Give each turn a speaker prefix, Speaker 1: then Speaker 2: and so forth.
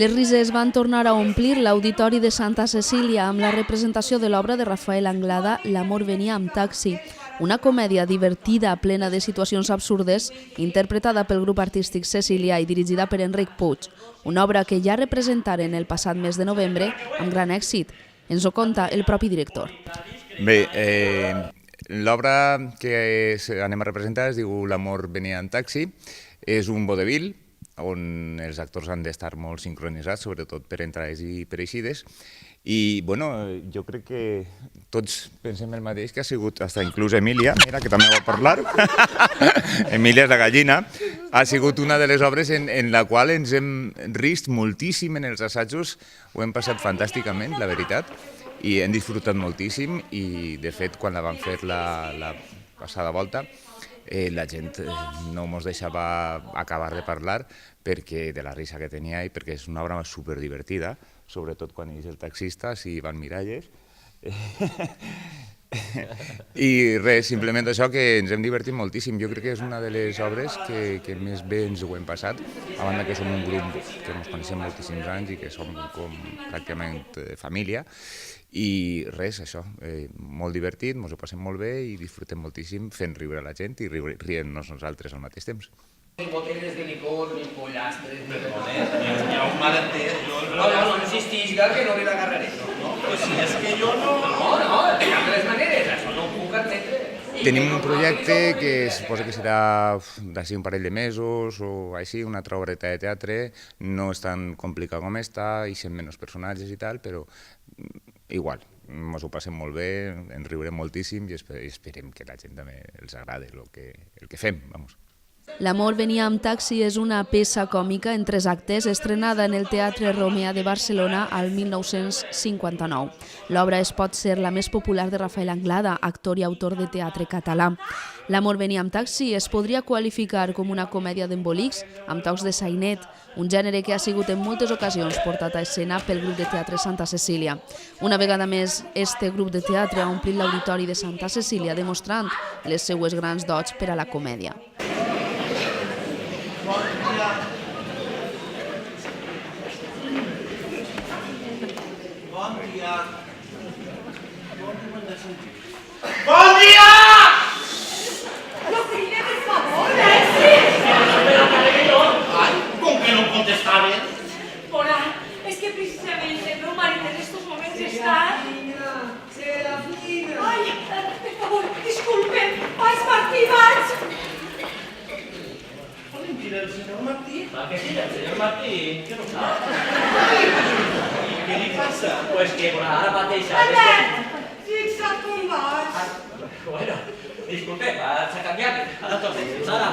Speaker 1: Les rises van tornar a omplir l'Auditori de Santa Cecília amb la representació de l'obra de Rafael Anglada L'amor venia amb taxi, una comèdia divertida, plena de situacions absurdes, interpretada pel grup artístic Cecília i dirigida per Enric Puig, una obra que ja representaren el passat mes de novembre amb gran èxit. Ens ho conta el propi director.
Speaker 2: Bé, l'obra que anem a representar es diu L'amor venia en taxi. És un vodevil on els actors han d'estar molt sincronitzats, sobretot per entrades i per eixides. I jo crec que tots pensem el mateix, que ha sigut, fins inclús Emília, mira, que també va parlar, Emília és la gallina, ha sigut una de les obres en la qual ens hem rist moltíssim en els assajos, ho hem passat fantàsticament, la veritat, i hem disfrutat moltíssim i, de fet, quan la vam fer la passada volta, la gent no ens deixava acabar de parlar perquè de la risa que tenia i perquè és una obra superdivertida, sobretot quan és el taxista, si van miralles. I res, simplement això, que ens hem divertit moltíssim. Jo crec que és una de les obres que més bé ens ho hem passat, a banda que som un grup que ens coneixem moltíssims anys i que som com pràcticament família. I res, això, molt divertit, ens ho passem molt bé i disfrutem moltíssim fent riure a la gent i rient-nos nosaltres al mateix temps.
Speaker 3: Ni botelles de licor, ni pollastres, ni res. Ja ho m'ha d'entendre. No insistix, que no li l'agarraré. Pues si és que jo no... No, de cap de les maneres, això no ho puc admetre.
Speaker 2: Tenim un projecte que suposa que serà d'ací un parell de mesos o així, una altra obreta de teatre. No és tan complicat com està, hi sent menys personatges i tal, però igual, ens ho passem molt bé, ens riurem moltíssim i esperem que la gent també els agrade el que fem, vamos.
Speaker 1: L'amor venia amb taxi és una peça còmica en 3 actes estrenada en el Teatre Romea de Barcelona al 1959. L'obra es pot ser la més popular de Rafael Anglada, actor i autor de teatre català. L'amor venia amb taxi es podria qualificar com una comèdia d'embolics amb tocs de sainet, un gènere que ha sigut en moltes ocasions portat a escena pel grup de teatre Santa Cecília. Una vegada més, este grup de teatre ha omplit l'Auditori de Santa Cecília demostrant les seues grans dots per a la comèdia.
Speaker 3: Bon dia!
Speaker 4: No cride, per favor, sí!
Speaker 3: Ai, com que no contestaven?
Speaker 4: Hola, es que precisamente meu marido en estos momentos está... Serafina! Ay, per favor, disculpen, vaig Martí, vaig!
Speaker 3: Poden dir el senyor Martí? Va, que sí, el senyor Martí, que no sap. Què li passa? Pues que ara mateix...
Speaker 4: Albert, fixa't com vaig.
Speaker 3: Bueno, disculpe, s'ha canviat. Ara tot bé. Ara.